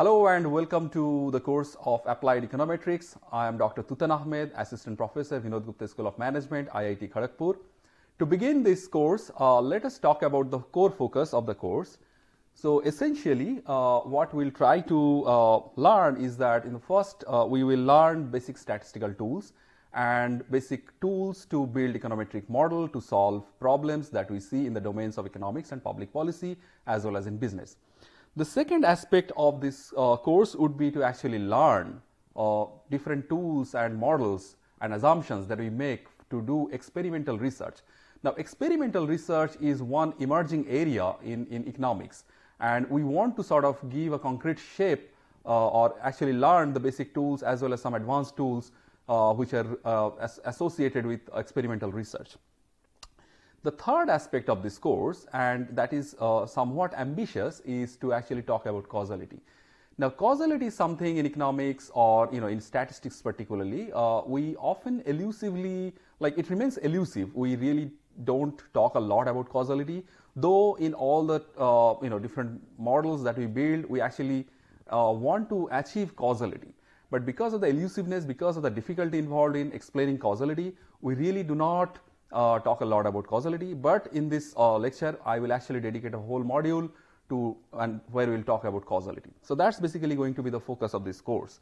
Hello and welcome to the course of Applied Econometrics. I am Dr. Tutan Ahmed, Assistant Professor, Vinod Gupta School of Management, IIT Kharagpur. To begin this course, let us talk about the core focus of the course. So essentially, what we'll try to learn is that in the first, we will learn basic statistical tools and basic tools to build econometric model to solve problems that we see in the domains of economics and public policy as well as in business. The second aspect of this course would be to actually learn different tools and models and assumptions that we make to do experimental research. Now, experimental research is one emerging area in economics, and we want to sort of give a concrete shape or actually learn the basic tools as well as some advanced tools which are associated with experimental research. The third aspect of this course, and that is somewhat ambitious, is to actually talk about causality. Now, causality is something in economics or in statistics particularly, we often elusively, like it remains elusive. We really don't talk a lot about causality, though in all the different models that we build, we actually want to achieve causality. But because of the elusiveness, because of the difficulty involved in explaining causality, we really do not talk a lot about causality. But in this lecture, I will actually dedicate a whole module to where we will talk about causality. So that's basically going to be the focus of this course.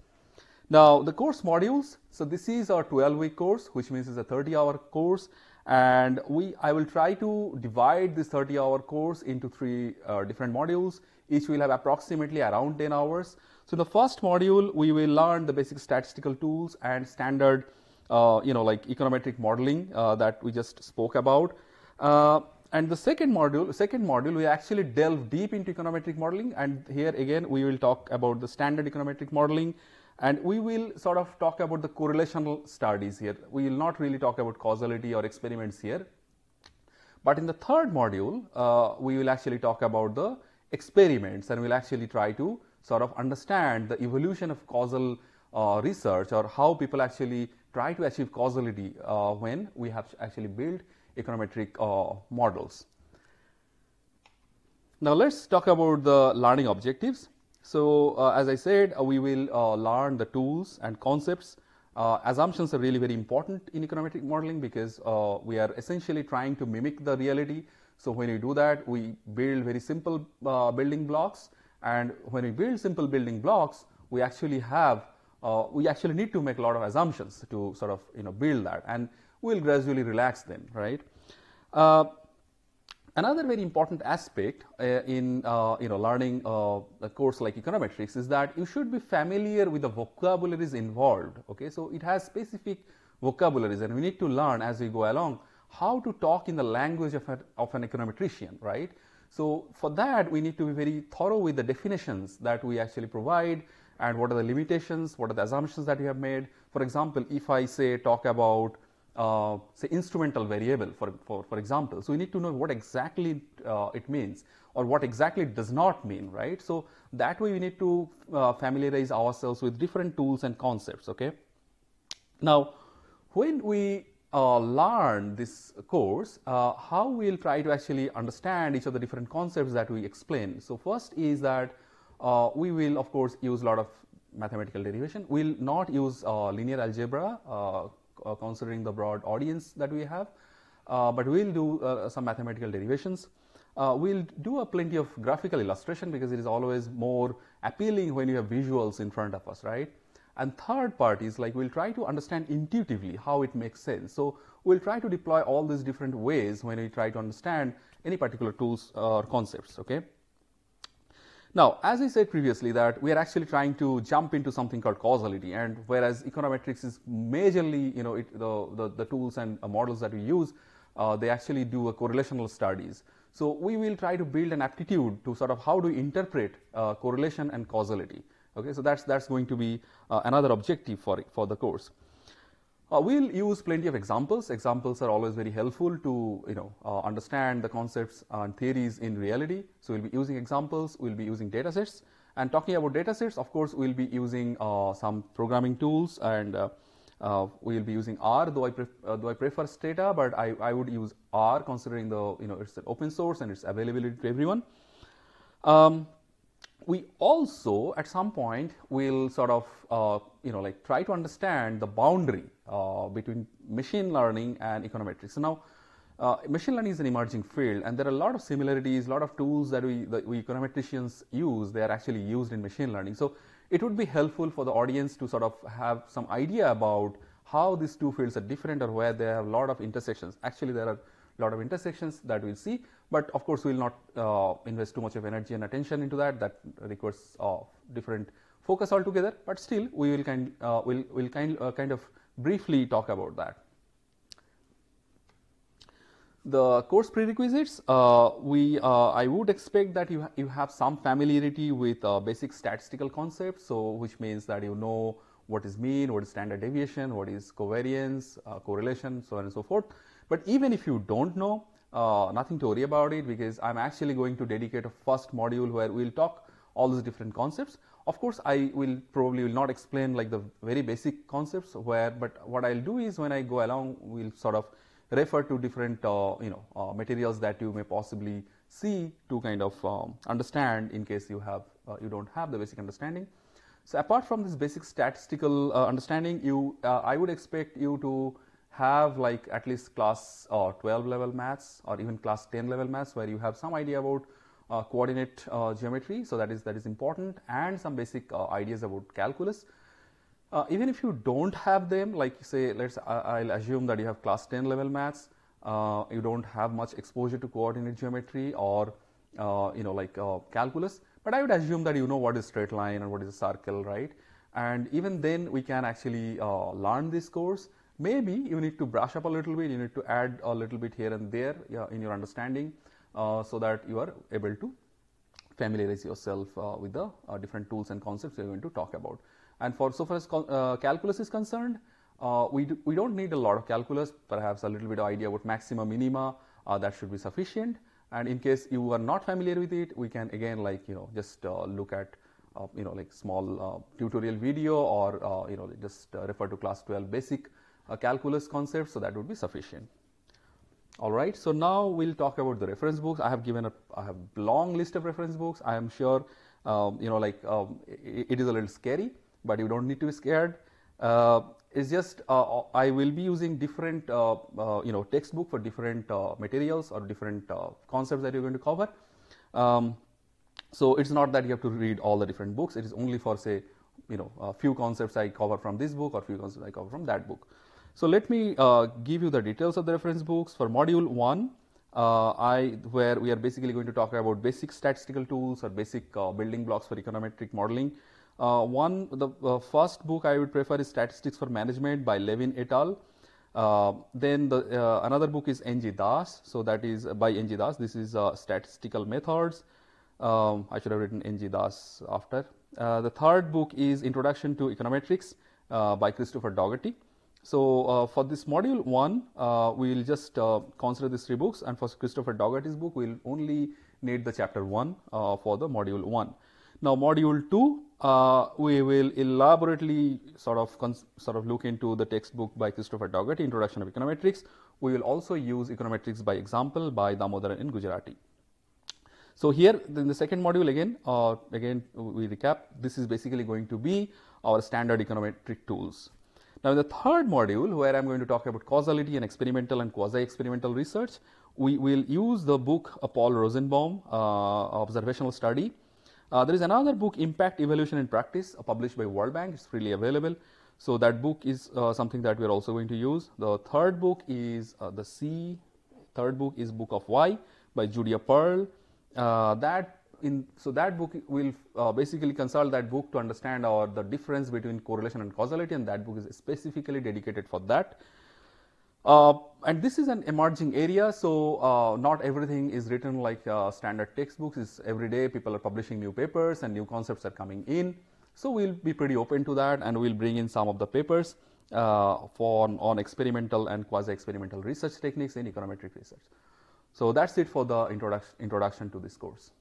Now, the course modules. So this is our 12-week course, which means it's a 30-hour course, and I will try to divide this 30-hour course into three different modules. Each will have approximately around 10 hours. So in the first module, we will learn the basic statistical tools and standard like econometric modeling that we just spoke about. And the second module, we actually delve deep into econometric modeling, and here again we will talk about the standard econometric modeling, and we will sort of talk about the correlational studies here. We will not really talk about causality or experiments here. But in the third module, we will actually talk about the experiments, and we'll actually try to sort of understand the evolution of causal research, or how people actually try to achieve causality when we have actually built econometric models. Now, let's talk about the learning objectives. So, as I said, we will learn the tools and concepts. Assumptions are really very important in econometric modeling because we are essentially trying to mimic the reality. So, when we do that, we build very simple building blocks, and when we build simple building blocks, we actually need to make a lot of assumptions to sort of build that, and we'll gradually relax them, right? Another very important aspect in learning a course like econometrics is that you should be familiar with the vocabularies involved. Okay, so it has specific vocabularies, and we need to learn as we go along how to talk in the language of an econometrician, right? So for that, we need to be very thorough with the definitions that we actually provide, and what are the limitations, what are the assumptions that we have made. For example, if I talk about say instrumental variable, for example, so we need to know what exactly it means, or what exactly it does not mean, right? So that way we need to familiarize ourselves with different tools and concepts. Okay. Now, when we learn this course, how we'll try to actually understand each of the different concepts that we explain. So first is that we will of course use a lot of mathematical derivation. We'll not use linear algebra considering the broad audience that we have, but we'll do some mathematical derivations. We'll do plenty of graphical illustration because it is always more appealing when you have visuals in front of us, right? And third part is like we'll try to understand intuitively how it makes sense. So we'll try to deploy all these different ways when we try to understand any particular tools or concepts. Okay. Now, as I said previously, that we are actually trying to jump into something called causality, and whereas econometrics is majorly, the tools and models that we use, they actually do a correlational studies. So we will try to build an aptitude to sort of how to interpret correlation and causality. Okay, so that's going to be another objective for the course. We'll use plenty of examples. Examples are always very helpful to understand the concepts and theories in reality. So we'll be using examples. We'll be using data sets. And talking about data sets, of course, we'll be using some programming tools, and we'll be using R. Though I prefer Stata, but I would use R considering it's an open source and its availability to everyone. we also at some point will sort of like try to understand the boundary between machine learning and econometrics. So now machine learning is an emerging field, and there are a lot of similarities, a lot of tools that we econometricians use. They are actually used in machine learning. So it would be helpful for the audience to sort of have some idea about how these two fields are different, or where there are a lot of intersections. Actually, there are a lot of intersections that we'll see, but of course, we'll not invest too much of energy and attention into that. That requires different focus altogether. But still, we will kind of briefly talk about that. The course prerequisites, I would expect that you have some familiarity with basic statistical concepts. So which means that you know what is mean, what is standard deviation, what is covariance, correlation, so on and so forth. But even if you don't know, nothing to worry about it, because I'm actually going to dedicate a first module where we'll talk all these different concepts. Of course, I will probably will not explain like the very basic concepts but what I'll do is when I go along, we'll sort of refer to different materials that you may possibly see to kind of understand in case you don't have the basic understanding. So apart from this basic statistical understanding, I would expect you to have like at least class 12 level maths, or even class 10 level maths, where you have some idea about coordinate geometry. So that is important, and some basic ideas about calculus. Even if you don't have them, like say, I'll assume that you have class 10 level maths, you don't have much exposure to coordinate geometry or calculus, but I would assume that you know what is straight line and what is a circle, right? And even then we can actually learn this course. Maybe you need to brush up a little bit, you need to add a little bit here and there in your understanding, so that you are able to familiarize yourself with the different tools and concepts we are going to talk about. And so far as calculus is concerned, we don't need a lot of calculus, perhaps a little bit of idea about maxima, minima, that should be sufficient. And in case you are not familiar with it, we can again just look at small tutorial video, or just refer to class 12 basic calculus concepts, so that would be sufficient. All right, so now we'll talk about the reference books. I have a long list of reference books. I am sure it is a little scary, but you don't need to be scared. It's just I will be using different textbook for different materials or different concepts that you're going to cover. So it's not that you have to read all the different books. It is only for, say, a few concepts I cover from this book, or few concepts I cover from that book. So let me give you the details of the reference books. For module 1, where we are basically going to talk about basic statistical tools or basic building blocks for econometric modeling. The first book I would prefer is Statistics for Management by Levin et al. Then another book is N.G. Das. So that is by N.G. Das. This is Statistical Methods. I should have written N.G. Das after. The third book is Introduction to Econometrics by Christopher Dougherty. So for this module 1, we will just consider these 3 books, and for Christopher Dougherty's book, we will only need the chapter 1 for the module 1. Now module 2, we will elaborately sort of look into the textbook by Christopher Dougherty, Introduction of Econometrics. We will also use Econometrics by Example by Damodaran in Gujarati. So here in the second module, again we recap. This is basically going to be our standard econometric tools. Now in the third module, where I'm going to talk about causality and experimental and quasi-experimental research, we will use the book Paul Rosenbaum, Observational Study. There is another book, Impact, Evaluation and Practice, published by World Bank. It's freely available. So that book is something that we are also going to use. The third book is Book of Y by Julia Pearl. So that book will basically consult that book to understand the difference between correlation and causality, and that book is specifically dedicated for that. And this is an emerging area, so not everything is written like standard textbooks. Every day people are publishing new papers and new concepts are coming in. So we'll be pretty open to that, and we'll bring in some of the papers on experimental and quasi-experimental research techniques in econometric research. So that's it for the introduction to this course.